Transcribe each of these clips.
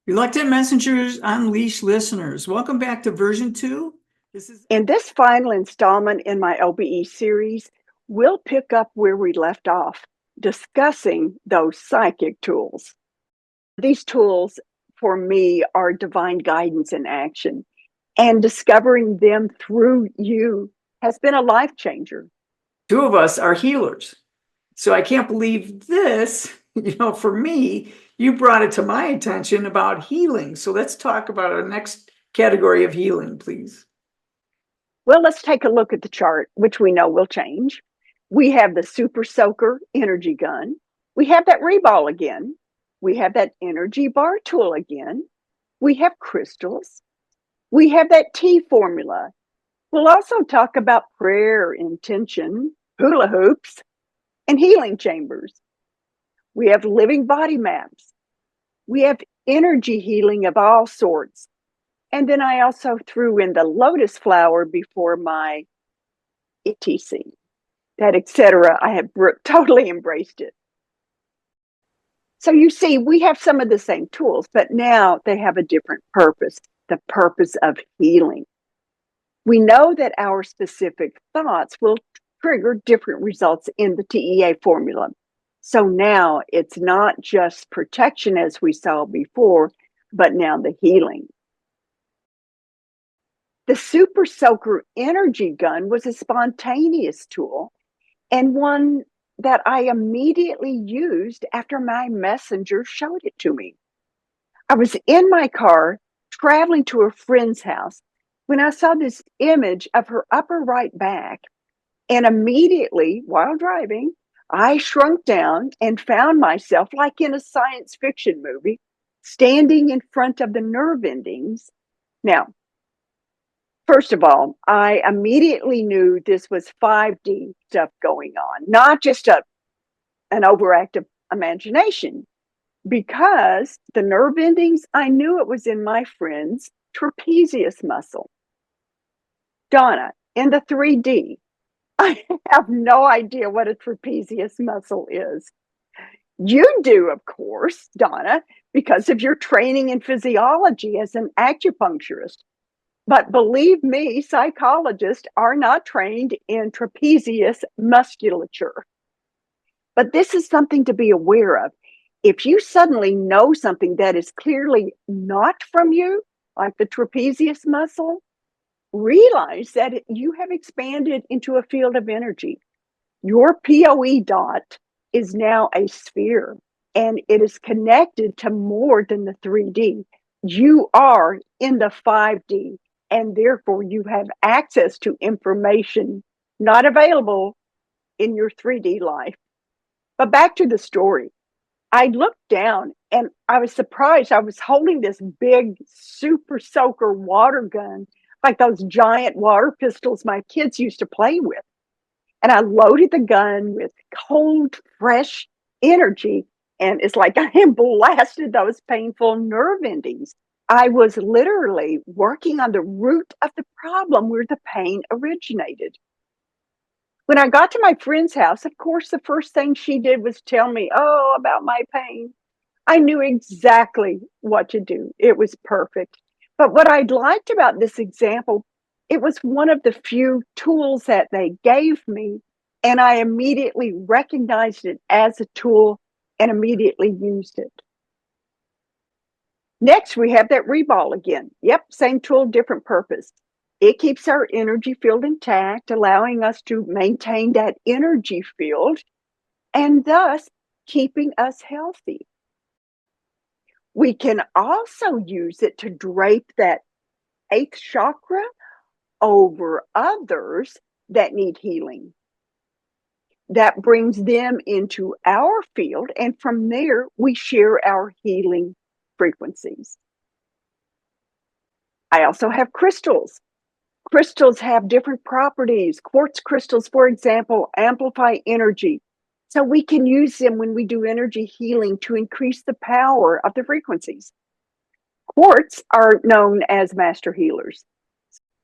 Reluctant Messengers Unleash listeners, welcome back to version 2. In this final installment in my OBE series, we'll pick up where we left off, discussing those psychic tools. These tools, for me, are divine guidance in action, and discovering them through you has been a life changer. Two of us are healers. So I can't believe this, for me, you brought it to my attention about healing. So let's talk about our next category of healing, please. Well, let's take a look at the chart, which we know will change. We have the Super Soaker energy gun. We have that reball again. We have that energy bar tool again. We have crystals. We have that T formula. We'll also talk about prayer, intention, hula hoops, and healing chambers. We have living body maps. We have energy healing of all sorts. And then I also threw in the lotus flower before my etc. That etc. I have totally embraced it. So you see, we have some of the same tools, but now they have a different purpose, the purpose of healing. We know that our specific thoughts will trigger different results in the TEA formula. So now it's not just protection as we saw before, but now the healing. The Super Soaker energy gun was a spontaneous tool and one that I immediately used after my messenger showed it to me. I was in my car traveling to a friend's house when I saw this image of her upper right back, and immediately, while driving, I shrunk down and found myself, like in a science fiction movie, standing in front of the nerve endings. Now, first of all, I immediately knew this was 5D stuff going on, not just an overactive imagination, because the nerve endings, I knew it was in my friend's trapezius muscle. Donna, in the 3D, I have no idea what a trapezius muscle is. You do, of course, Donna, because of your training in physiology as an acupuncturist. But believe me, psychologists are not trained in trapezius musculature. But this is something to be aware of. If you suddenly know something that is clearly not from you, like the trapezius muscle, realize that you have expanded into a field of energy. Your POE dot is now a sphere, and it is connected to more than the 3D. You are in the 5D, and therefore you have access to information not available in your 3D life. But back to the story. I looked down and I was surprised. I was holding this big Super Soaker water gun, like those giant water pistols my kids used to play with. And I loaded the gun with cold, fresh energy. And it's like I blasted those painful nerve endings. I was literally working on the root of the problem where the pain originated. When I got to my friend's house, of course, the first thing she did was tell me, about my pain. I knew exactly what to do. It was perfect. But what I liked about this example, it was one of the few tools that they gave me, and I immediately recognized it as a tool and immediately used it. Next, we have that reball again. Yep, same tool, different purpose. It keeps our energy field intact, allowing us to maintain that energy field and thus keeping us healthy. We can also use it to drape that 8th chakra over others that need healing. That brings them into our field, and from there, we share our healing frequencies. I also have crystals. Crystals have different properties. Quartz crystals, for example, amplify energy. So we can use them when we do energy healing to increase the power of the frequencies. Quartz are known as master healers.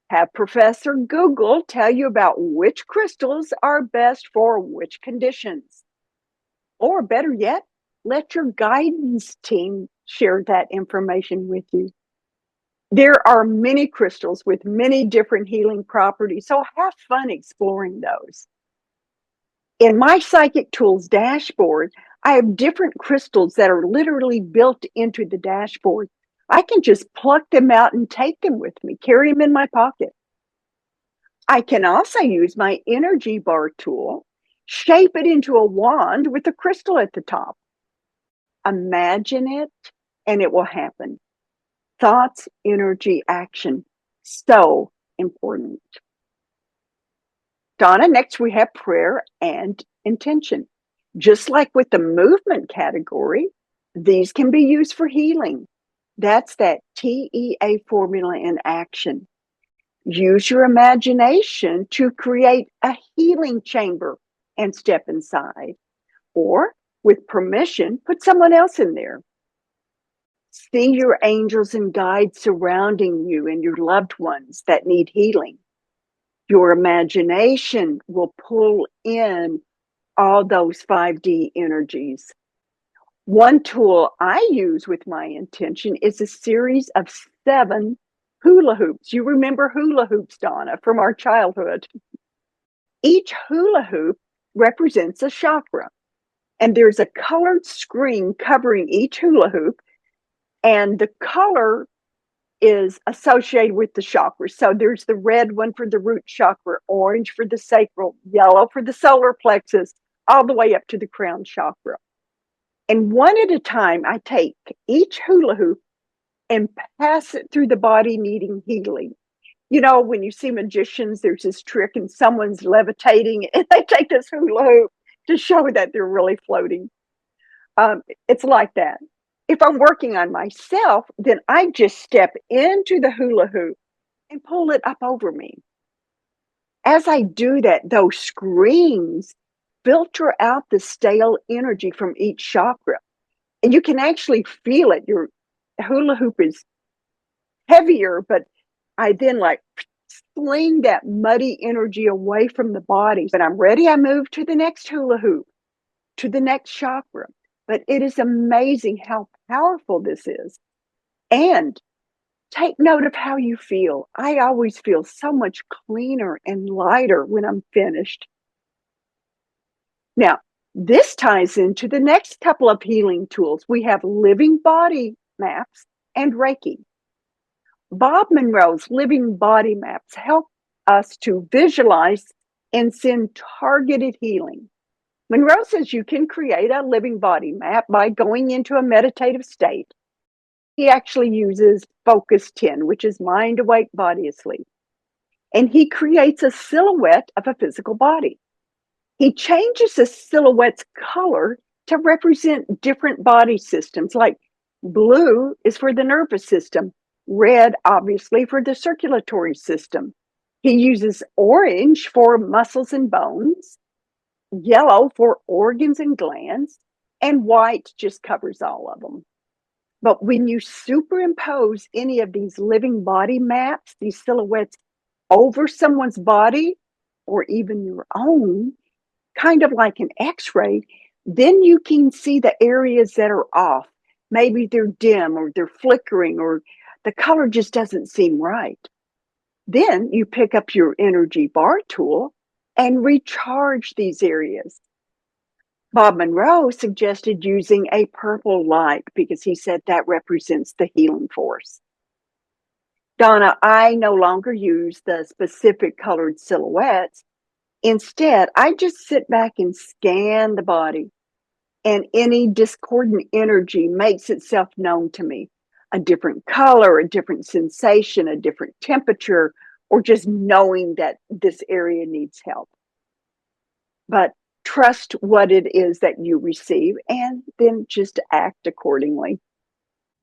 Have Professor Google tell you about which crystals are best for which conditions. Or better yet, let your guidance team share that information with you. There are many crystals with many different healing properties, so have fun exploring those. In my Psychic Tools dashboard, I have different crystals that are literally built into the dashboard. I can just pluck them out and take them with me, carry them in my pocket. I can also use my energy bar tool, shape it into a wand with a crystal at the top. Imagine it, and it will happen. Thoughts, energy, action. So important. Donna, next we have prayer and intention. Just like with the movement category, these can be used for healing. That's that TEA formula in action. Use your imagination to create a healing chamber and step inside. Or, with permission, put someone else in there. See your angels and guides surrounding you and your loved ones that need healing. Your imagination will pull in all those 5D energies. One tool I use with my intention is a series of 7 hula hoops. You remember hula hoops, Donna, from our childhood. Each hula hoop represents a chakra, and there's a colored screen covering each hula hoop, and the color is associated with the chakras. So there's the red one for the root chakra, orange for the sacral, yellow for the solar plexus, all the way up to the crown chakra. And one at a time, I take each hula hoop and pass it through the body needing healing. You know, when you see magicians, there's this trick and someone's levitating and they take this hula hoop to show that they're really floating. It's like that. If I'm working on myself, then I just step into the hula hoop and pull it up over me. As I do that, those screens filter out the stale energy from each chakra. And you can actually feel it. Your hula hoop is heavier, but I then like sling that muddy energy away from the body. When I'm ready, I move to the next hula hoop, to the next chakra. But it is amazing how powerful this is. And take note of how you feel. I always feel so much cleaner and lighter when I'm finished. Now, this ties into the next couple of healing tools. We have living body maps and Reiki. Bob Monroe's living body maps help us to visualize and send targeted healing. Monroe says you can create a living body map by going into a meditative state. He actually uses Focus 10, which is mind awake, body asleep. And he creates a silhouette of a physical body. He changes the silhouette's color to represent different body systems, like blue is for the nervous system, red, obviously, for the circulatory system. He uses orange for muscles and bones, yellow for organs and glands, and white just covers all of them. But when you superimpose any of these living body maps, these silhouettes, over someone's body or even your own, kind of like an x-ray, then you can see the areas that are off. Maybe they're dim or they're flickering or the color just doesn't seem right. Then you pick up your energy bar tool and recharge these areas. Bob Monroe suggested using a purple light because he said that represents the healing force. Donna, I no longer use the specific colored silhouettes. Instead, I just sit back and scan the body, and any discordant energy makes itself known to me. A different color, a different sensation, a different temperature, or just knowing that this area needs help. But trust what it is that you receive and then just act accordingly.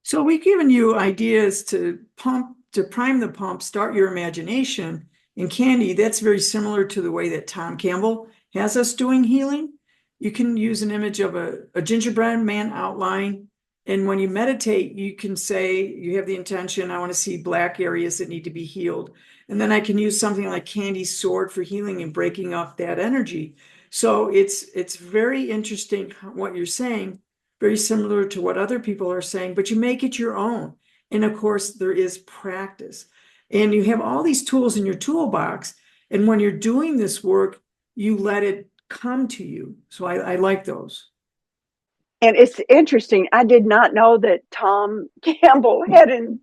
So we've given you ideas to prime the pump, start your imagination. And Candy, that's very similar to the way that Tom Campbell has us doing healing. You can use an image of a gingerbread man outline. And when you meditate, you can say, you have the intention, I want to see black areas that need to be healed. And then I can use something like Candy's sword for healing and breaking up that energy. So it's very interesting what you're saying. very similar to what other people are saying, but you make it your own. And of course, there is practice. And you have all these tools in your toolbox. And when you're doing this work, you let it come to you. So I like those. And it's interesting. I did not know that Tom Campbell had a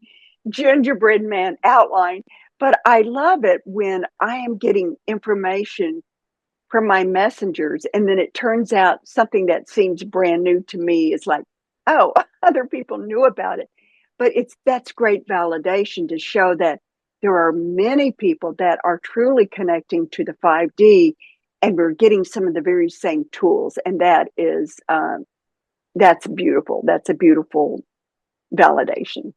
gingerbread man outline, but I love it when I am getting information from my messengers and then it turns out something that seems brand new to me is like, oh, other people knew about it. But that's great validation to show that there are many people that are truly connecting to the 5D and we're getting some of the very same tools. And that's beautiful. That's a beautiful validation.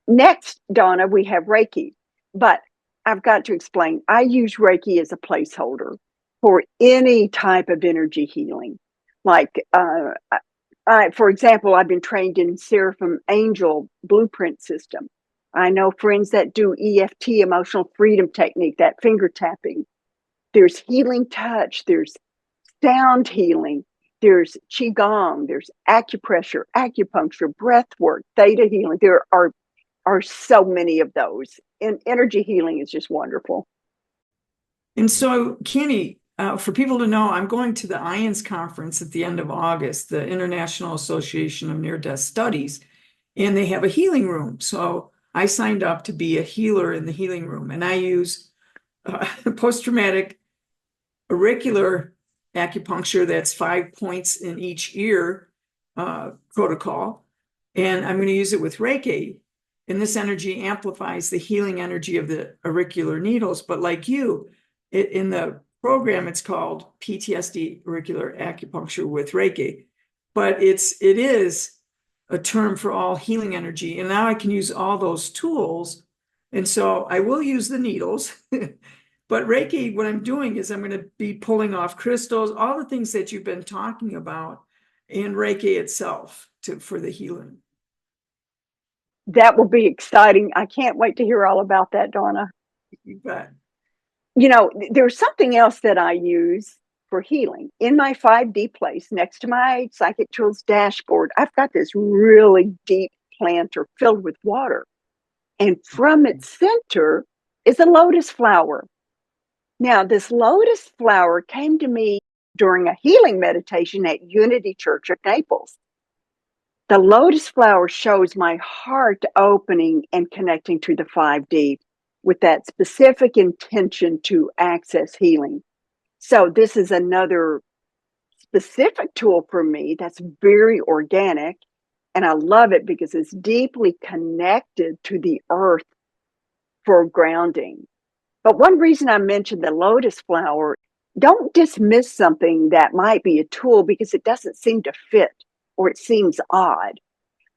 Next, Donna, we have Reiki, but I've got to explain. I use Reiki as a placeholder for any type of energy healing. Like, for example, I've been trained in Seraphim Angel Blueprint System. I know friends that do EFT, Emotional Freedom Technique, that finger tapping. There's healing touch. There's sound healing. There's Qigong. There's acupressure, acupuncture, breath work, theta healing. There are so many of those. And energy healing is just wonderful. And so, Kenny, for people to know, I'm going to the IANS conference at the end of August, the International Association of Near-Death Studies, and they have a healing room. So I signed up to be a healer in the healing room, and I use post-traumatic auricular acupuncture that's 5 points in each ear protocol. And I'm going to use it with Reiki. And this energy amplifies the healing energy of the auricular needles. But like you, in the program, it's called PTSD auricular acupuncture with Reiki. But it is a term for all healing energy. And now I can use all those tools. And so I will use the needles. But Reiki, what I'm doing is I'm going to be pulling off crystals, all the things that you've been talking about, and Reiki itself for the healing. That will be exciting. I can't wait to hear all about that, Donna. You bet. You know, there's something else that I use for healing. In my 5D place, next to my Psychic Tools dashboard, I've got this really deep planter filled with water. And from its center is a lotus flower. Now, this lotus flower came to me during a healing meditation at Unity Church of Naples. The lotus flower shows my heart opening and connecting to the 5D with that specific intention to access healing. So this is another specific tool for me that's very organic. And I love it because it's deeply connected to the earth for grounding. But one reason I mentioned the lotus flower, don't dismiss something that might be a tool because it doesn't seem to fit or it seems odd.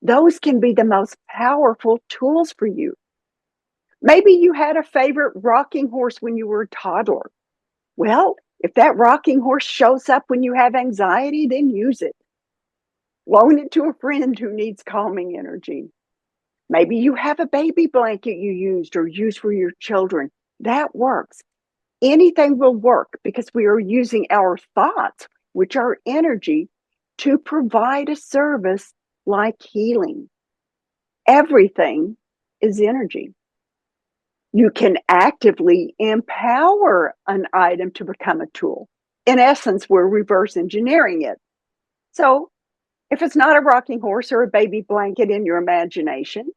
Those can be the most powerful tools for you. Maybe you had a favorite rocking horse when you were a toddler. Well, if that rocking horse shows up when you have anxiety, then use it. Loan it to a friend who needs calming energy. Maybe you have a baby blanket you used or use for your children. That works. Anything will work because we are using our thoughts, which are energy, to provide a service like healing. Everything is energy. You can actively empower an item to become a tool. In essence, we're reverse engineering it. So if it's not a rocking horse or a baby blanket in your imagination,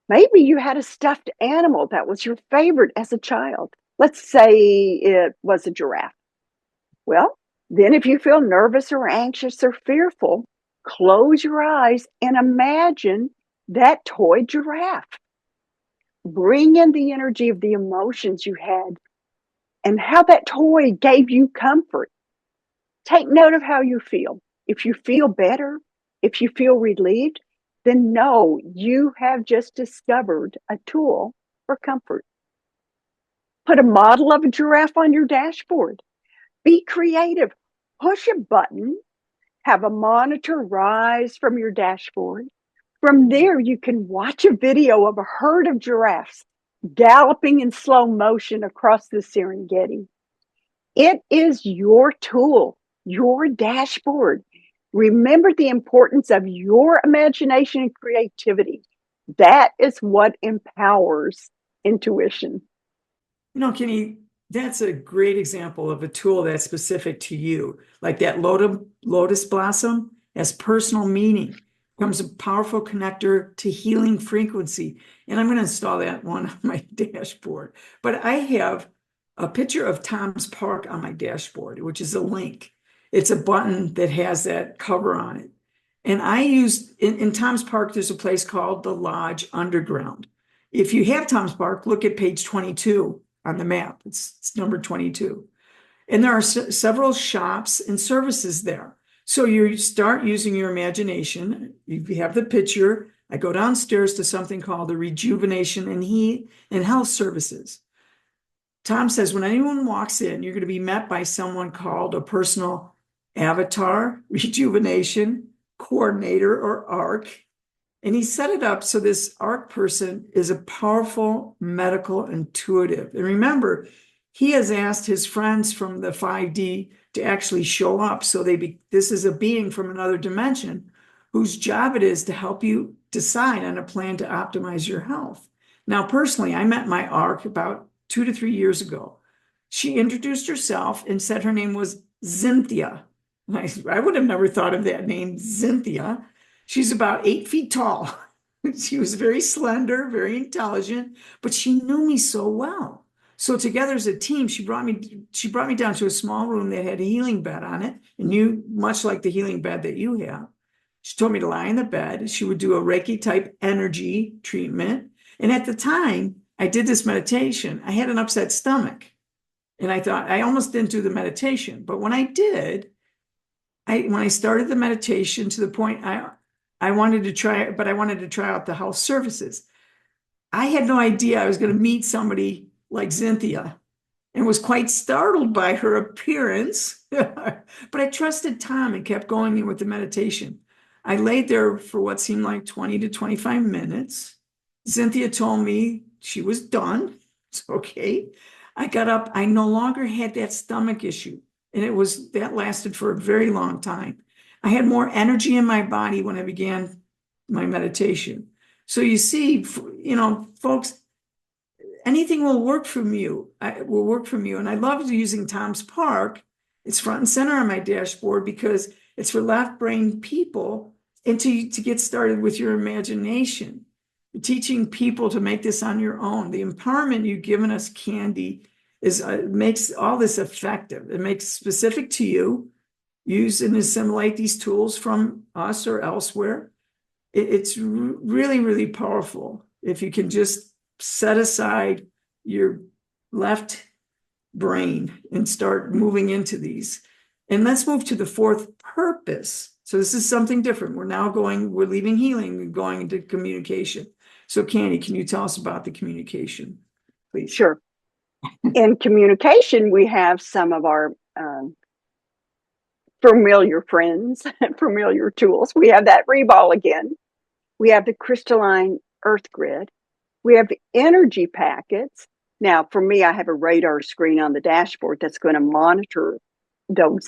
maybe you had a stuffed animal that was your favorite as a child. Let's say it was a giraffe. Well, then if you feel nervous or anxious or fearful, close your eyes and imagine that toy giraffe. Bring in the energy of the emotions you had and how that toy gave you comfort. Take note of how you feel. If you feel better, if you feel relieved, then know you have just discovered a tool for comfort. Put a model of a giraffe on your dashboard. Be creative. Push a button, have a monitor rise from your dashboard. From there, you can watch a video of a herd of giraffes galloping in slow motion across the Serengeti. It is your tool, your dashboard. Remember the importance of your imagination and creativity. That is what empowers intuition. Kenny, that's a great example of a tool that's specific to you. Like that lotus blossom has personal meaning, becomes a powerful connector to healing frequency. And I'm going to install that one on my dashboard. But I have a picture of Tom's Park on my dashboard, which is a link. It's a button that has that cover on it. And I used in Tom's Park, there's a place called the Lodge Underground. If you have Tom's Park, look at page 22 on the map. It's number 22. And there are several shops and services there. So you start using your imagination. You have the picture. I go downstairs to something called the Rejuvenation and Health Services. Tom says when anyone walks in, you're going to be met by someone called a personal avatar, rejuvenation, coordinator, or ARC. And he set it up so this ARC person is a powerful medical intuitive. And remember, he has asked his friends from the 5D to actually show up. So this is a being from another dimension whose job it is to help you decide on a plan to optimize your health. Now, personally, I met my ARC about 2 to 3 years ago. She introduced herself and said her name was Cynthia. I would have never thought of that name, Cynthia. She's about 8 feet tall. She was very slender, very intelligent, but she knew me so well. So together as a team, she brought me down to a small room that had a healing bed on it, and much like the healing bed that you have. She told me to lie in the bed. She would do a Reiki type energy treatment. And at the time I did this meditation, I had an upset stomach. And I thought I almost didn't do the meditation. But when I did, when I started the meditation to the point I wanted to try it, but I wanted to try out the health services. I had no idea I was going to meet somebody like Cynthia and was quite startled by her appearance. But I trusted Tom and kept going with the meditation. I laid there for what seemed like 20 to 25 minutes. Cynthia told me she was done. It's okay. I got up. I no longer had that stomach issue. And that lasted for a very long time. I had more energy in my body when I began my meditation. So you see, folks, anything will work from you. And I love using Tom's Park. It's front and center on my dashboard because it's for left brain people and to get started with your imagination. You're teaching people to make this on your own. The empowerment you've given us, Candy, makes all this effective. It makes specific to you. Use and assimilate these tools from us or elsewhere. It's really, really powerful if you can just set aside your left brain and start moving into these. And let's move to the fourth purpose. So this is something different. We're leaving healing and going into communication. So Candy, can you tell us about the communication, please? Sure. In communication, we have some of our familiar friends, familiar tools. We have that reball again. We have the crystalline earth grid. We have energy packets. Now, for me, I have a radar screen on the dashboard that's going to monitor the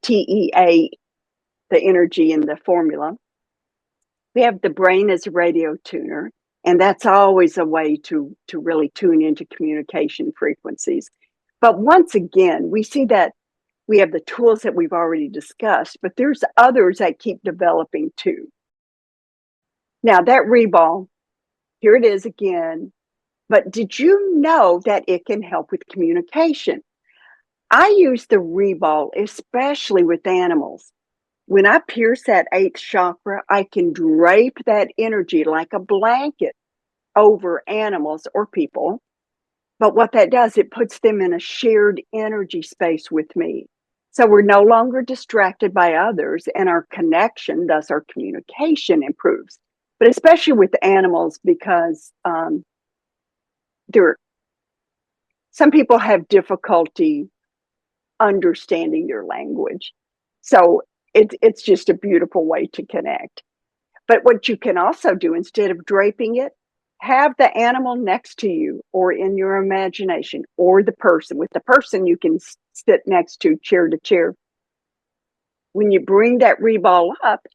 TEA, the energy in the formula. We have the brain as a radio tuner, and that's always a way to really tune into communication frequencies. But once again, we see that we have the tools that we've already discussed, but there's others that keep developing too. Now that reball, here it is again. But did you know that it can help with communication? I use the reball, especially with animals. When I pierce that 8th chakra, I can drape that energy like a blanket over animals or people. But what that does, it puts them in a shared energy space with me. So we're no longer distracted by others, and our connection, thus our communication, improves. But especially with animals, because some people have difficulty understanding your language. So it's just a beautiful way to connect. But what you can also do, instead of draping it, have the animal next to you or in your imagination, or the person. With the person, you can sit next to chair, When you bring that reball up,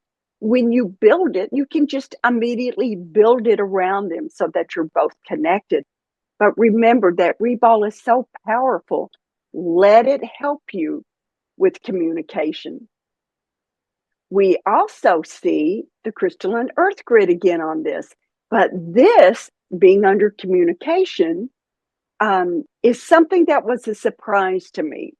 when you build it, you can just immediately build it around them so that you're both connected. But remember that reball is so powerful. Let it help you with communication. We also see the crystalline earth grid again on this, but this being under communication is something that was a surprise to me.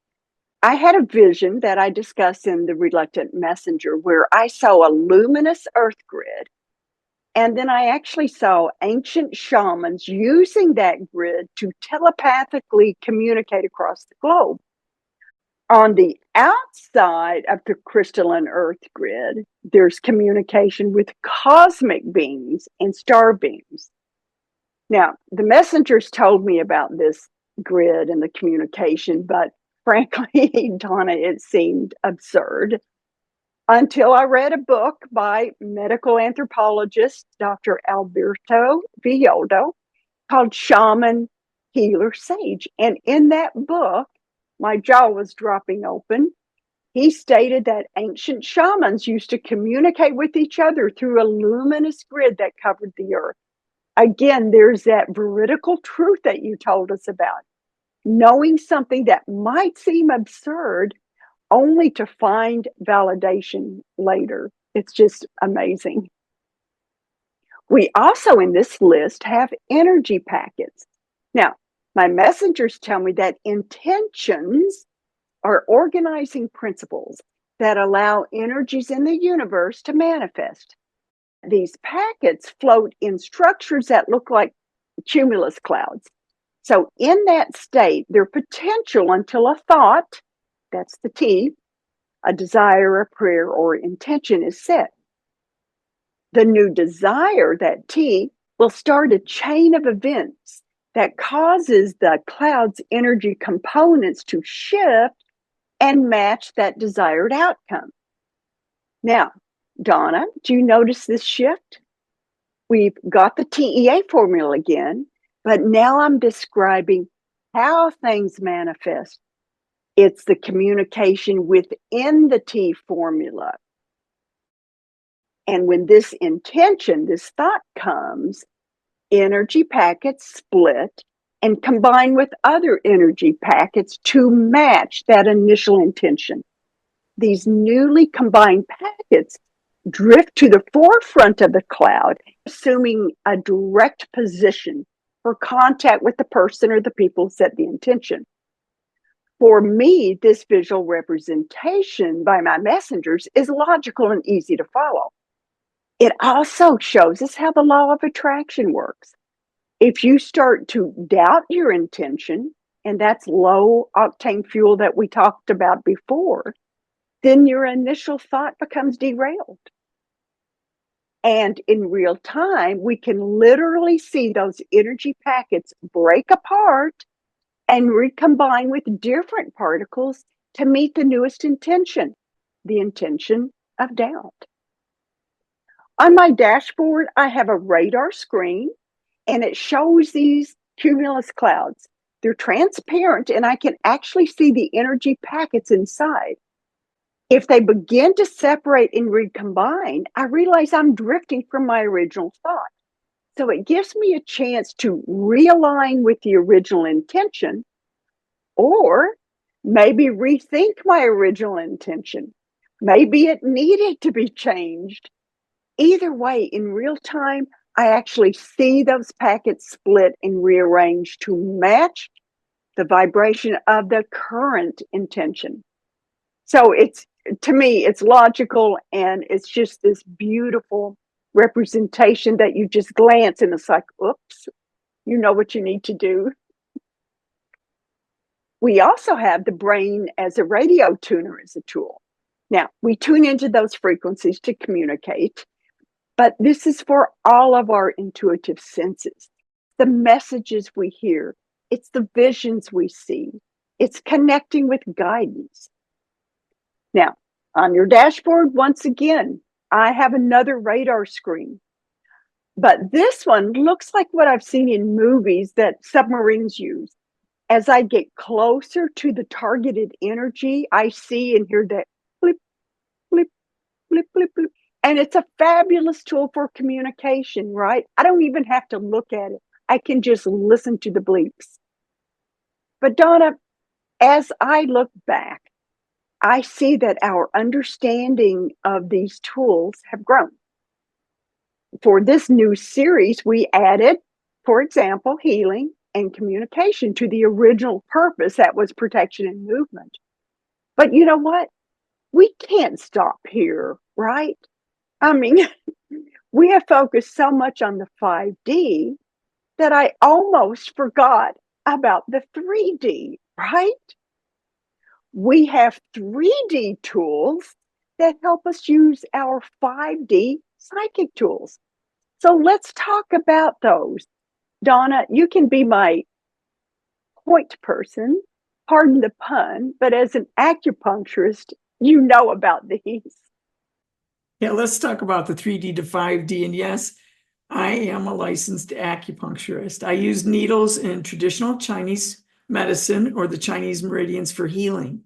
I had a vision that I discussed in The Reluctant Messenger where I saw a luminous earth grid. And then I actually saw ancient shamans using that grid to telepathically communicate across the globe. On the outside of the crystalline earth grid, there's communication with cosmic beings and star beams. Now, the messengers told me about this grid and the communication, but frankly, Donna, it seemed absurd until I read a book by medical anthropologist Dr. Alberto Villoldo called Shaman, Healer, Sage. And in that book, my jaw was dropping open. He stated that ancient shamans used to communicate with each other through a luminous grid that covered the earth. Again, there's that veridical truth that you told us about. Knowing something that might seem absurd only to find validation later. It's just amazing. We also in this list have energy packets. Now, my messengers tell me that intentions are organizing principles that allow energies in the universe to manifest. These packets float in structures that look like cumulus clouds. So in that state, their potential until a thought, that's the T, a desire, a prayer, or intention is set. The new desire, that T, will start a chain of events that causes the cloud's energy components to shift and match that desired outcome. Now, Donna, do you notice this shift? We've got the TEA formula again, but now I'm describing how things manifest. It's the communication within the T formula. And when this intention, this thought comes, energy packets split and combine with other energy packets to match that initial intention. These newly combined packets drift to the forefront of the cloud, assuming a direct position for contact with the person or the people who set the intention. For me, this visual representation by my messengers is logical and easy to follow. It also shows us how the law of attraction works. If you start to doubt your intention, and that's low octane fuel that we talked about before, then your initial thought becomes derailed. And in real time, we can literally see those energy packets break apart and recombine with different particles to meet the newest intention, the intention of doubt. On my dashboard, I have a radar screen and it shows these cumulus clouds. They're transparent and I can actually see the energy packets inside. If they begin to separate and recombine, I realize I'm drifting from my original thought. So it gives me a chance to realign with the original intention or maybe rethink my original intention. Maybe it needed to be changed. Either way, in real time, I actually see those packets split and rearrange to match the vibration of the current intention. So to me, it's logical and it's just this beautiful representation that you just glance and it's like, oops, you know what you need to do. We also have the brain as a radio tuner as a tool. Now, we tune into those frequencies to communicate, but this is for all of our intuitive senses. The messages we hear, it's the visions we see, it's connecting with guidance. Now, on your dashboard, once again, I have another radar screen. But this one looks like what I've seen in movies that submarines use. As I get closer to the targeted energy, I see and hear that clip, blip, blip, blip. And it's a fabulous tool for communication, right? I don't even have to look at it. I can just listen to the bleeps. But Donna, as I look back, I see that our understanding of these tools have grown. For this new series, we added, for example, healing and communication to the original purpose that was protection and movement. But you know what? We can't stop here, right? I mean, we have focused so much on the 5D that I almost forgot about the 3D, right? We have 3D tools that help us use our 5D psychic tools. So let's talk about those. Donna, you can be my point person, pardon the pun, but as an acupuncturist, you know about these. Yeah, let's talk about the 3D to 5D. And yes, I am a licensed acupuncturist. I use needles in traditional Chinese medicine or the Chinese meridians for healing.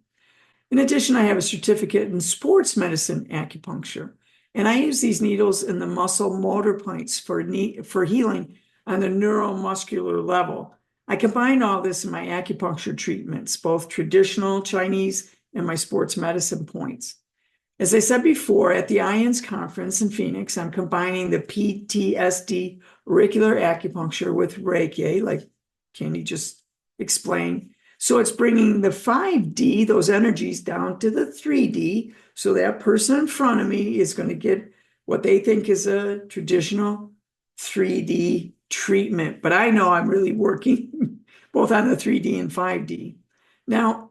In addition, I have a certificate in sports medicine acupuncture, and I use these needles in the muscle motor points for healing on the neuromuscular level. I combine all this in my acupuncture treatments, both traditional Chinese and my sports medicine points. As I said before, at the IONS conference in Phoenix, I'm combining the PTSD auricular acupuncture with Reiki, like Candy just explained. So it's bringing the 5D, those energies, down to the 3D. So that person in front of me is going to get what they think is a traditional 3D treatment. But I know I'm really working both on the 3D and 5D. Now,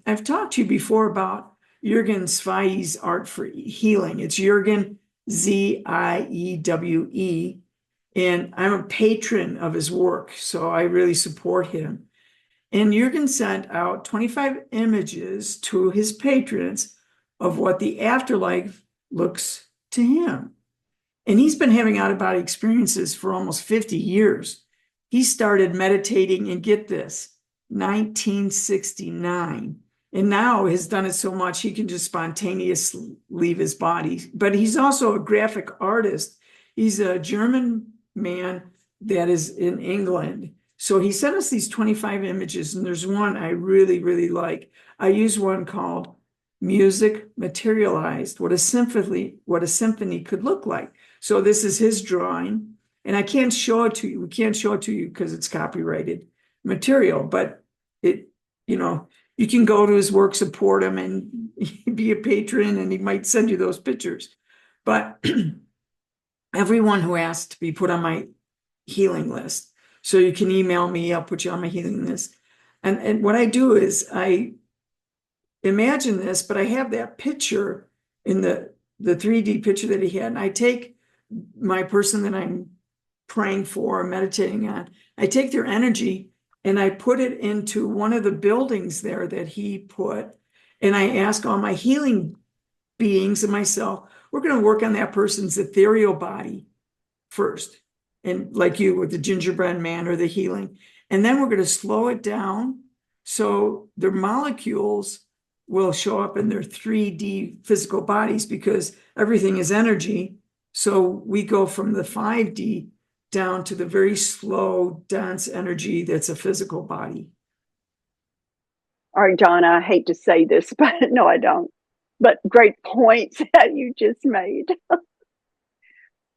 I've talked to you before about Jürgen Zwei's art for healing. It's Jürgen, Ziewe, and I'm a patron of his work, so I really support him. And Jürgen sent out 25 images to his patrons of what the afterlife looks to him. And he's been having out-of-body experiences for almost 50 years. He started meditating, and get this, 1969. And now has done it so much he can just spontaneously leave his body. But he's also a graphic artist. He's a German man that is in England. So he sent us these 25 images, and there's one I really, really like. I use one called Music Materialized, what a symphony could look like. So this is his drawing, and I can't show it to you. We can't show it to you because it's copyrighted material, but it, you can go to his work, support him, and be a patron, and he might send you those pictures. But everyone who asked to be put on my healing list, so you can email me, I'll put you on my healing list. And what I do is I imagine this, but I have that picture in the 3D picture that he had, and I take my person that I'm praying for or meditating on, I take their energy and I put it into one of the buildings there that he put, and I ask all my healing beings and myself, we're going to work on that person's ethereal body first, and like you with the gingerbread man or the healing, and then we're going to slow it down so their molecules will show up in their 3D physical bodies, because everything is energy. So we go from the 5D down to the very slow, dense energy that's a physical body. All right, Donna, I hate to say this, but no, I don't. But great points that you just made.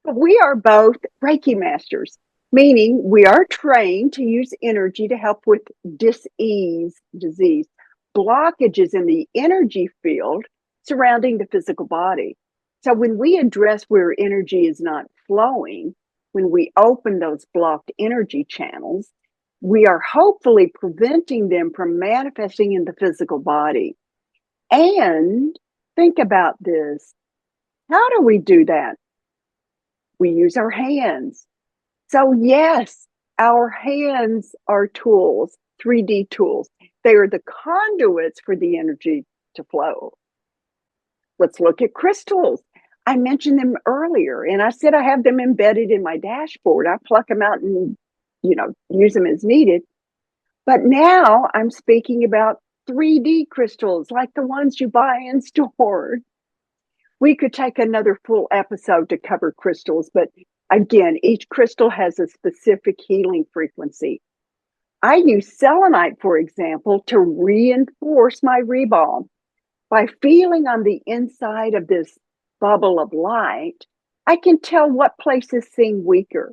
We are both Reiki masters, meaning we are trained to use energy to help with disease, blockages in the energy field surrounding the physical body. So when we address where energy is not flowing, when we open those blocked energy channels, we are hopefully preventing them from manifesting in the physical body. And think about this. How do we do that? We use our hands. So yes, our hands are tools, 3D tools. They are the conduits for the energy to flow. Let's look at crystals. I mentioned them earlier, and I said I have them embedded in my dashboard. I pluck them out and, use them as needed. But now I'm speaking about 3D crystals, like the ones you buy in store. We could take another full episode to cover crystals, but again, each crystal has a specific healing frequency. I use selenite, for example, to reinforce my rebalm. By feeling on the inside of this bubble of light, I can tell what places seem weaker.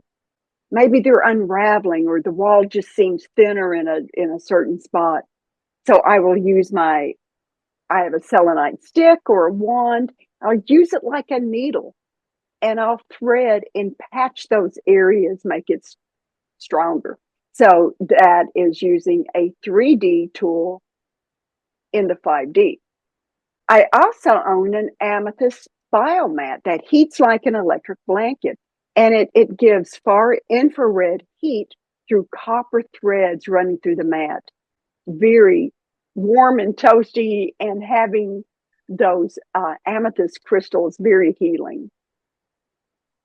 Maybe they're unraveling or the wall just seems thinner in a certain spot. So I will use I have a selenite stick or a wand. I'll use it like a needle and I'll thread and patch those areas, make it stronger. So that is using a 3D tool in the 5D. I also own an amethyst biomat that heats like an electric blanket, and it gives far infrared heat through copper threads running through the mat. Very warm and toasty, and having those amethyst crystals very healing.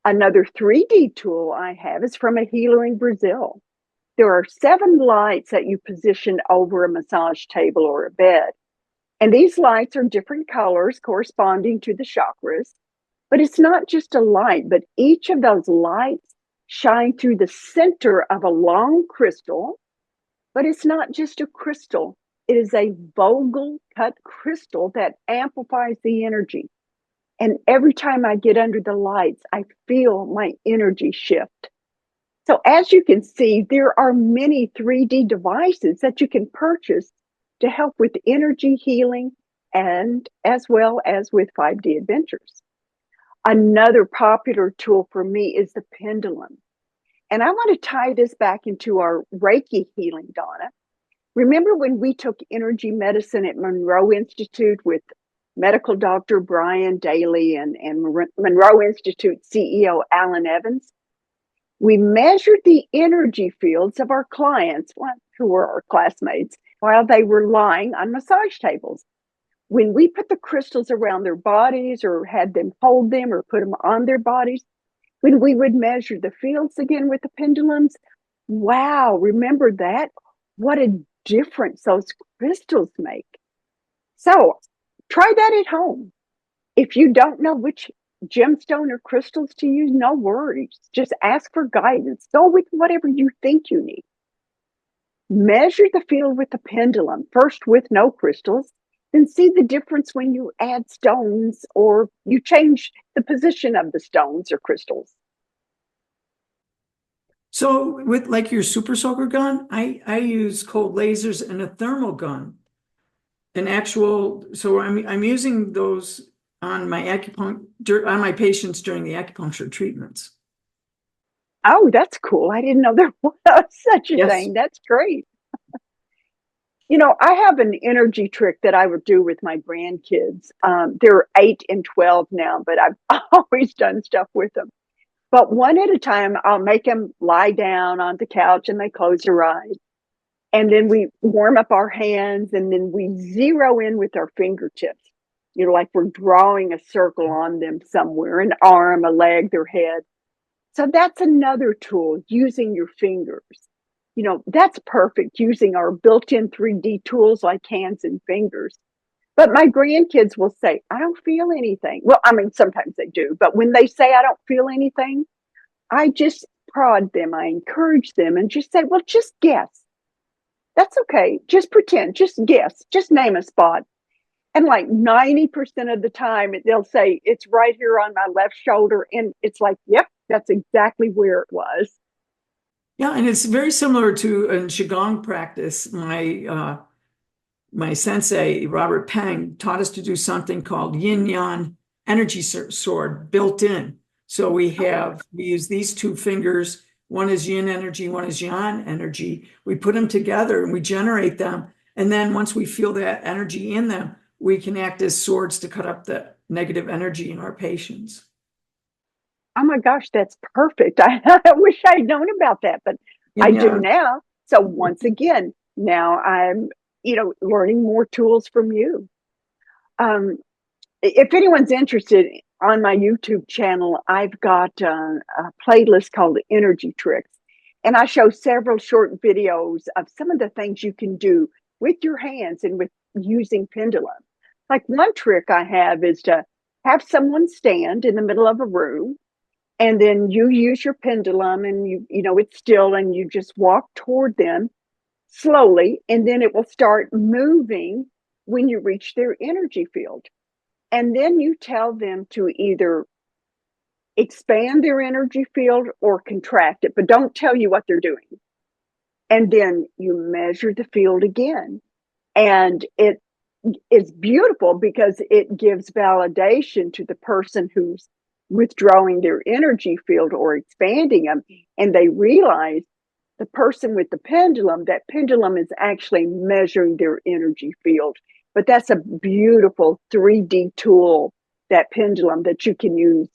Another 3D tool I have is from a healer in Brazil. There are 7 lights that you position over a massage table or a bed. And these lights are different colors corresponding to the chakras. But it's not just a light, but each of those lights shine through the center of a long crystal. But it's not just a crystal, it is a Vogel cut crystal that amplifies the energy. And every time I get under the lights, I feel my energy shift. So as you can see, there are many 3D devices that you can purchase to help with energy healing and as well as with 5D adventures. Another popular tool for me is the pendulum. And I want to tie this back into our Reiki healing, Donna. Remember when we took energy medicine at Monroe Institute with medical doctor Brian Daly and Monroe Institute CEO Alan Evans? We measured the energy fields of our clients, who were our classmates, while they were lying on massage tables. When we put the crystals around their bodies or had them hold them or put them on their bodies, when we would measure the fields again with the pendulums, wow, remember that? What a difference those crystals make. So try that at home. If you don't know which gemstone or crystals to use, no worries. Just ask for guidance. Go with whatever you think you need. Measure the field with the pendulum, first with no crystals, then see the difference when you add stones or you change the position of the stones or crystals. So with like your super soaker gun, I use cold lasers and a thermal gun. So I'm using those on my on my patients during the acupuncture treatments. Oh, that's cool. I didn't know there was such a thing. That's great. I have an energy trick that I would do with my grandkids. They're 8 and 12 now, but I've always done stuff with them. But one at a time, I'll make them lie down on the couch and they close their eyes. And then we warm up our hands and then we zero in with our fingertips. Like we're drawing a circle on them somewhere, an arm, a leg, their head. So that's another tool, using your fingers. That's perfect, using our built-in 3D tools like hands and fingers. But my grandkids will say, I don't feel anything. Well, I mean, sometimes they do. But when they say I don't feel anything, I just prod them. I encourage them and just say, well, just guess. That's okay. Just pretend. Just guess. Just name a spot. And like 90% of the time, they'll say, it's right here on my left shoulder. And it's like, yep, that's exactly where it was. Yeah, and it's very similar to in Qigong practice. My sensei, Robert Peng, taught us to do something called yin yang energy sword built in. So we use these 2 fingers. One is yin energy, one is yang energy. We put them together and we generate them. And then once we feel that energy in them, we can act as swords to cut up the negative energy in our patients. Oh my gosh, that's perfect. I wish I'd known about that, but I do now. So once again, now I'm, learning more tools from you. If anyone's interested, on my YouTube channel, I've got a playlist called Energy Tricks. And I show several short videos of some of the things you can do with your hands and with using pendulum. Like one trick I have is to have someone stand in the middle of a room, and then you use your pendulum, and it's still, and you just walk toward them slowly, and then it will start moving when you reach their energy field. And then you tell them to either expand their energy field or contract it, but don't tell you what they're doing. And then you measure the field again. And it's beautiful because it gives validation to the person who's withdrawing their energy field or expanding them. And they realize the person with the pendulum, that pendulum is actually measuring their energy field. But that's a beautiful 3D tool, that pendulum, that you can use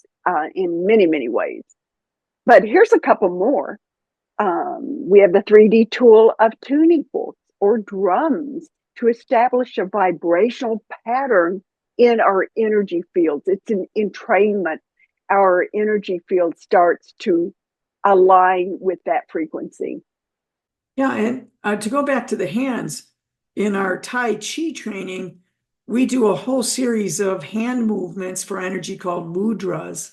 in many, many ways. But here's a couple more. We have the 3D tool of tuning forks or drums to establish a vibrational pattern in our energy fields. It's an entrainment. Our energy field starts to align with that frequency. Yeah, and to go back to the hands, in our Tai Chi training, we do a whole series of hand movements for energy called mudras.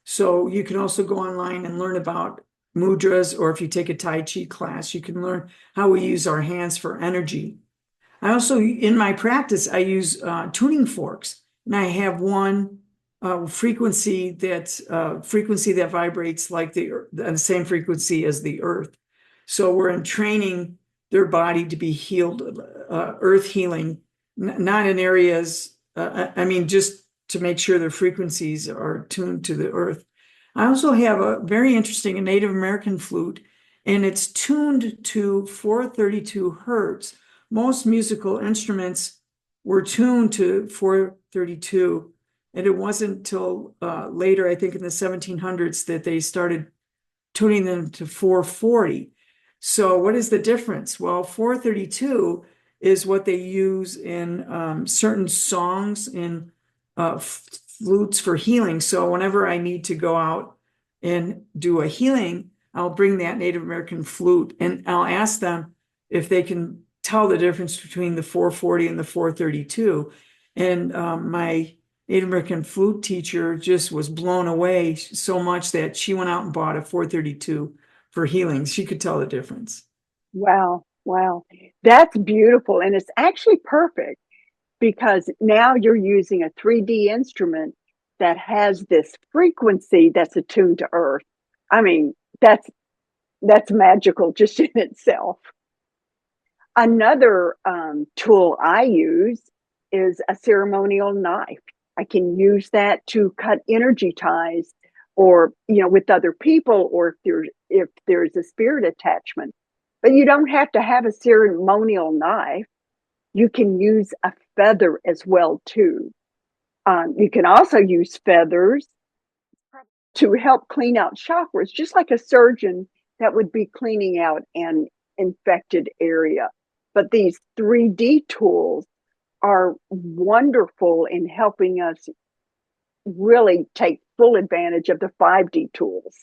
So you can also go online and learn about mudras, or if you take a Tai Chi class, you can learn how we use our hands for energy. I also, in my practice, I use tuning forks, and I have one frequency that vibrates like the same frequency as the earth. So we're in training their body to be healed, earth healing, not in areas, just to make sure their frequencies are tuned to the earth. I also have a very interesting Native American flute, and it's tuned to 432 hertz. Most musical instruments were tuned to 432, and it wasn't until later, I think in the 1700s, that they started tuning them to 440. So what is the difference? Well, 432 is what they use in certain songs in flutes for healing. So whenever I need to go out and do a healing, I'll bring that Native American flute, and I'll ask them if they can tell the difference between the 440 and the 432. And my Native American flute teacher just was blown away so much that she went out and bought a 432 for healing. She could tell the difference. Wow. Wow. That's beautiful. And it's actually perfect because now you're using a 3D instrument that has this frequency that's attuned to Earth. I mean, that's magical just in itself. Another tool I use is a ceremonial knife. I can use that to cut energy ties, or with other people, or if there's a spirit attachment. But you don't have to have a ceremonial knife. You can use a feather as well too. You can also use feathers to help clean out chakras, just like a surgeon that would be cleaning out an infected area. But these 3D tools are wonderful in helping us really take full advantage of the 5D tools.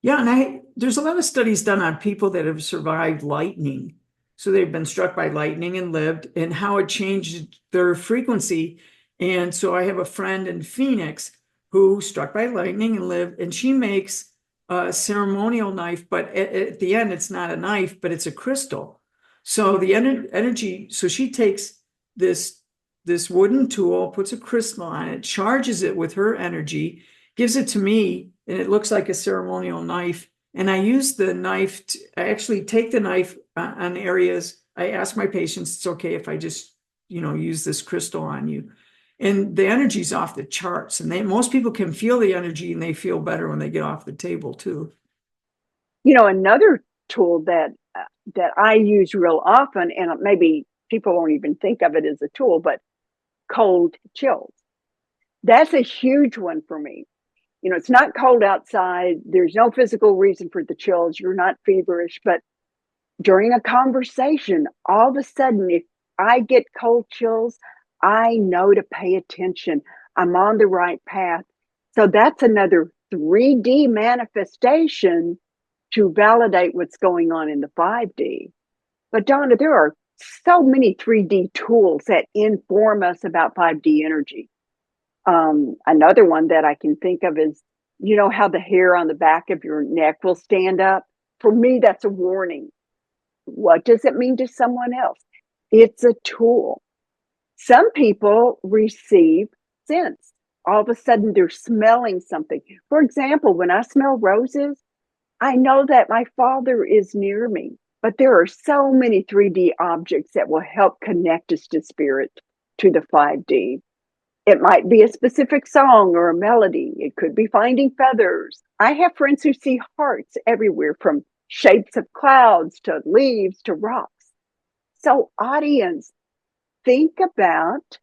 Yeah, and there's a lot of studies done on people that have survived lightning. So they've been struck by lightning and lived, and how it changed their frequency. And so I have a friend in Phoenix who struck by lightning and lived, and she makes a ceremonial knife, but at the end, it's not a knife, but it's a crystal. So the energy, so she takes this wooden tool, puts a crystal on it, charges it with her energy, gives it to me, and it looks like a ceremonial knife. And I use the knife, I actually take the knife on areas. I ask my patients, it's okay if I just, use this crystal on you. And the energy's off the charts. And most people can feel the energy, and they feel better when they get off the table too. Another tool that I use real often, and maybe people won't even think of it as a tool, but cold chills. That's a huge one for me. It's not cold outside. There's no physical reason for the chills. You're not feverish, but during a conversation, all of a sudden, if I get cold chills, I know to pay attention. I'm on the right path. So that's another 3D manifestation to validate what's going on in the 5D. But Donna, there are so many 3D tools that inform us about 5D energy. Another one that I can think of is, you know how the hair on the back of your neck will stand up? For me, that's a warning. What does it mean to someone else? It's a tool. Some people receive scents. All of a sudden, they're smelling something. For example, when I smell roses, I know that my father is near me. But there are so many 3D objects that will help connect us to spirit, to the 5D. It might be a specific song or a melody. It could be finding feathers. I have friends who see hearts everywhere, from shapes of clouds to leaves to rocks. So, audience, think about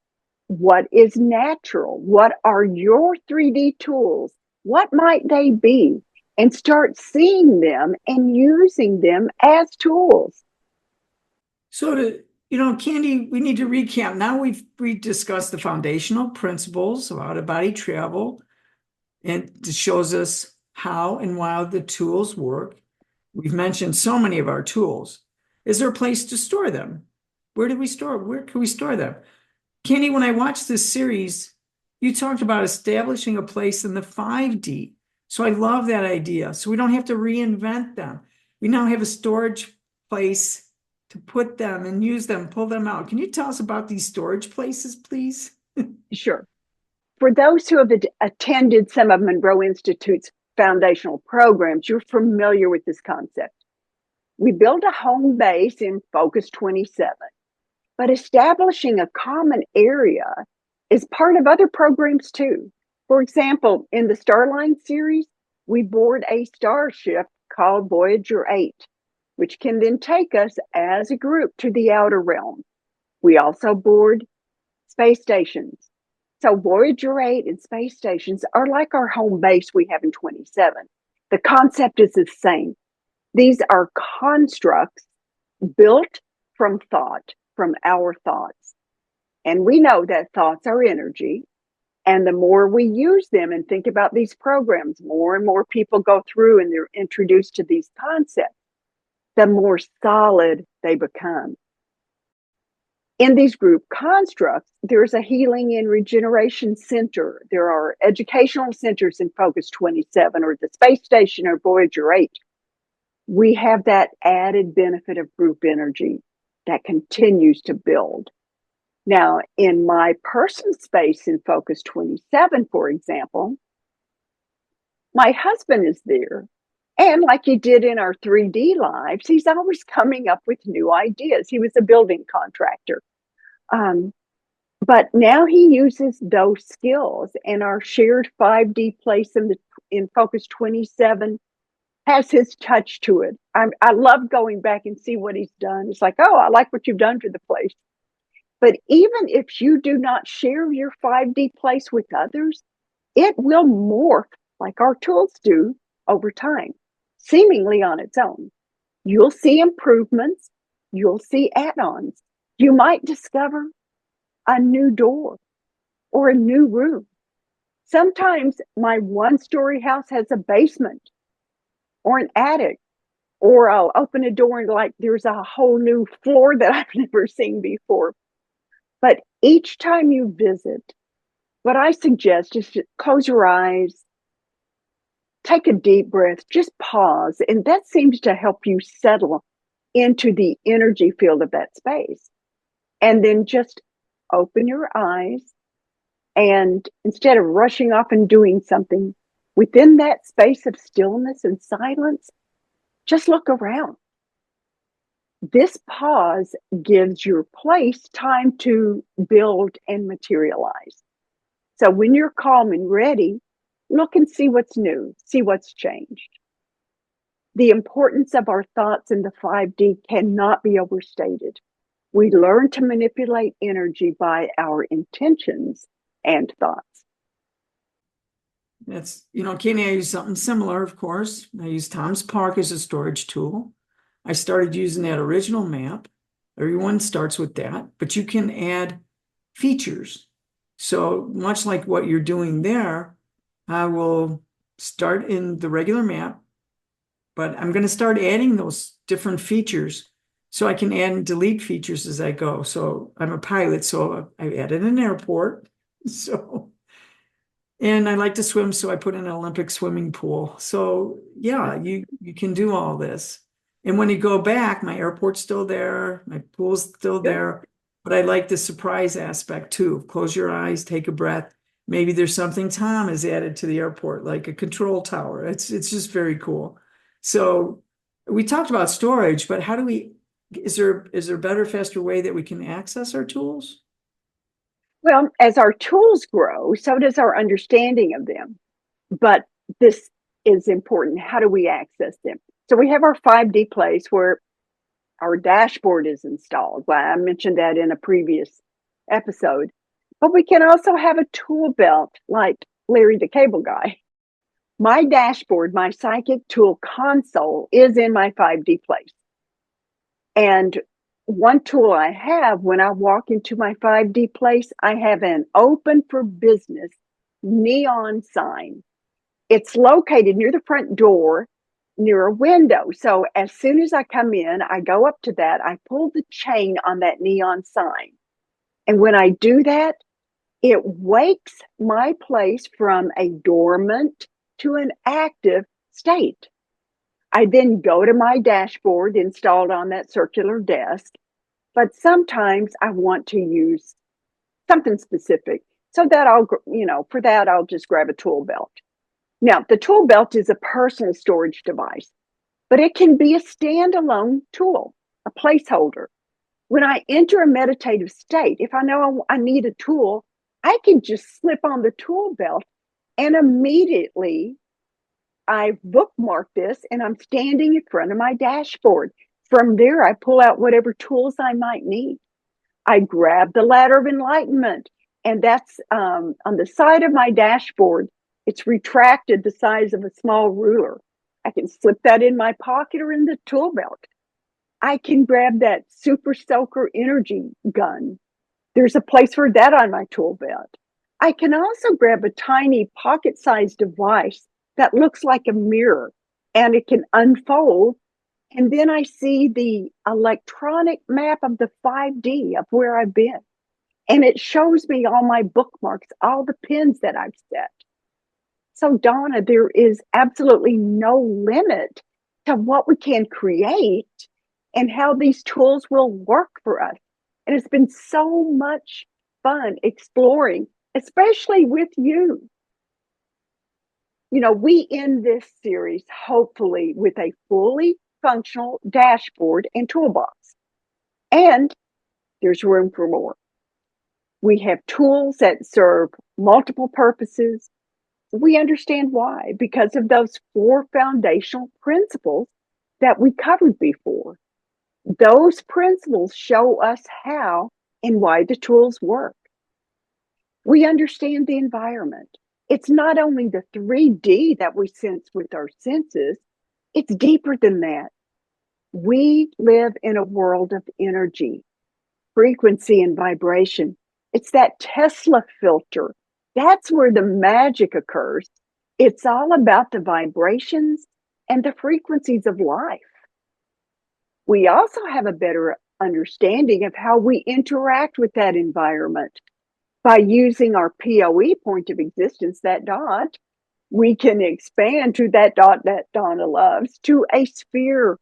what is natural. What are your 3D tools? What might they be? And start seeing them and using them as tools. So Candy, we need to recap. Now we discussed the foundational principles of out-of-body travel, and it shows us how and why the tools work. We've mentioned so many of our tools. Is there a place to store them? Where can we store them? Candy, when I watched this series, you talked about establishing a place in the 5D. So I love that idea. So we don't have to reinvent them. We now have a storage place to put them and use them, pull them out. Can you tell us about these storage places, please? Sure. For those who have attended some of Monroe Institute's foundational programs, you're familiar with this concept. We build a home base in Focus 27, but establishing a common area is part of other programs too. For example, in the Starline series, we board a starship called Voyager 8, which can then take us as a group to the outer realm. We also board space stations. So Voyager 8 and space stations are like our home base we have in 27. The concept is the same. These are constructs built from thought, from our thoughts. And we know that thoughts are energy. And the more we use them and think about these programs, more and more people go through and they're introduced to these concepts, the more solid they become. In these group constructs, there's a healing and regeneration center. There are educational centers in Focus 27 or the space station or Voyager 8. We have that added benefit of group energy that continues to build. Now, in my personal space in Focus 27, for example, my husband is there. And like he did in our 3D lives, he's always coming up with new ideas. He was a building contractor. But now he uses those skills, and our shared 5D place in Focus 27 has his touch to it. I love going back and see what he's done. It's like, oh, I like what you've done to the place. But even if you do not share your 5D place with others, it will morph like our tools do over time, seemingly on its own. You'll see improvements. You'll see add-ons. You might discover a new door or a new room. Sometimes my one-story house has a basement or an attic, or I'll open a door and like there's a whole new floor that I've never seen before. But each time you visit, what I suggest is to close your eyes, take a deep breath, just pause. And that seems to help you settle into the energy field of that space. And then just open your eyes. And instead of rushing off and doing something, within that space of stillness and silence, just look around. This pause gives your place time to build and materialize. So when you're calm and ready, look and see what's new, see what's changed. The importance of our thoughts in the 5D cannot be overstated. We learn to manipulate energy by our intentions and thoughts. That's, Kenny, I use something similar, of course. I use Tom's Park as a storage tool. I started using that original map. Everyone starts with that, but you can add features. So much like what you're doing there, I will start in the regular map, but I'm going to start adding those different features so I can add and delete features as I go. So I'm a pilot, so I added an airport. So And I like to swim, so I put in an Olympic swimming pool. So yeah, you can do all this. And when you go back, my airport's still there, my pool's still Good. there, but I like the surprise aspect too. Close your eyes, take a breath. Maybe there's something Tom has added to the airport, like a control tower. It's just very cool. So we talked about storage, but how do we, is there a better, faster way that we can access our tools? Well, as our tools grow, so does our understanding of them. But this is important. How do we access them? So we have our 5D place where our dashboard is installed. Well, I mentioned that in a previous episode. But we can also have a tool belt like Larry the Cable Guy. My dashboard, my psychic tool console is in my 5D place. And one tool I have when I walk into my 5D place, I have an open for business neon sign. It's located near the front door, near a window. So as soon as I come in, I go up to that, I pull the chain on that neon sign. And when I do that, it wakes my place from a dormant to an active state. I then go to my dashboard installed on that circular desk, but sometimes I want to use something specific. So that for that, I'll just grab a tool belt. Now, the tool belt is a personal storage device, but it can be a standalone tool, a placeholder. When I enter a meditative state, if I know I need a tool, I can just slip on the tool belt and immediately I bookmark this and I'm standing in front of my dashboard. From there, I pull out whatever tools I might need. I grab the ladder of enlightenment, and that's on the side of my dashboard. It's retracted the size of a small ruler. I can slip that in my pocket or in the tool belt. I can grab that super soaker energy gun. There's a place for that on my tool belt. I can also grab a tiny pocket-sized device that looks like a mirror, and it can unfold. And then I see the electronic map of the 5D of where I've been. And it shows me all my bookmarks, all the pins that I've set. So, Donna, there is absolutely no limit to what we can create and how these tools will work for us. And it's been so much fun exploring, especially with you. We end this series hopefully with a fully functional dashboard and toolbox. And there's room for more. We have tools that serve multiple purposes. We understand why, because of those 4 foundational principles that we covered before. Those principles show us how and why the tools work. We understand the environment. It's not only the 3D that we sense with our senses, it's deeper than that. We live in a world of energy, frequency, and vibration. It's that Tesla filter. That's where the magic occurs. It's all about the vibrations and the frequencies of life. We also have a better understanding of how we interact with that environment. By using our POE, point of existence, that dot, we can expand to that dot that Donna loves, to a sphere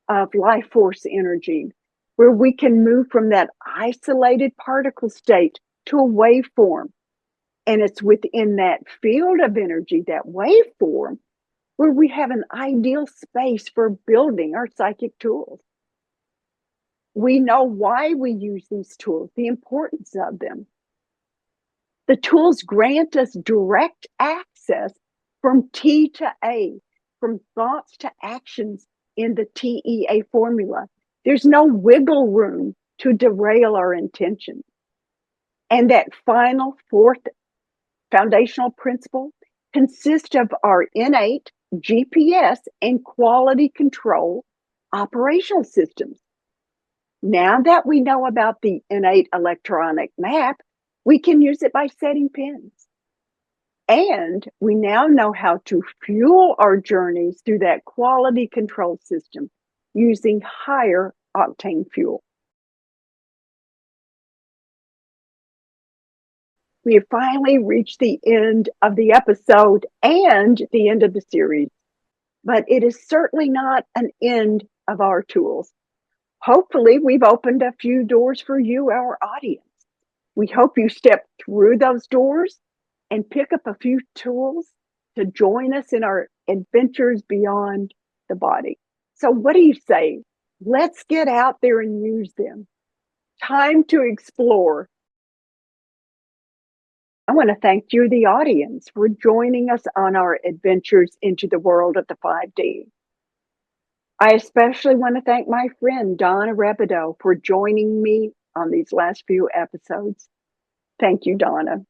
of life force energy, where we can move from that isolated particle state to a waveform. And it's within that field of energy, that waveform, where we have an ideal space for building our psychic tools. We know why we use these tools, the importance of them. The tools grant us direct access from T to A, from thoughts to actions in the TEA formula. There's no wiggle room to derail our intention. And that final 4th foundational principle consists of our innate GPS and quality control operational systems. Now that we know about the innate electronic map, we can use it by setting pins. And we now know how to fuel our journeys through that quality control system using higher octane fuel. We have finally reached the end of the episode and the end of the series, but it is certainly not an end of our tools. Hopefully, we've opened a few doors for you, our audience. We hope you step through those doors and pick up a few tools to join us in our adventures beyond the body. So, what do you say? Let's get out there and use them. Time to explore. I want to thank you, the audience, for joining us on our adventures into the world of the 5D. I especially want to thank my friend Donna Rebido for joining me on these last few episodes. Thank you, Donna.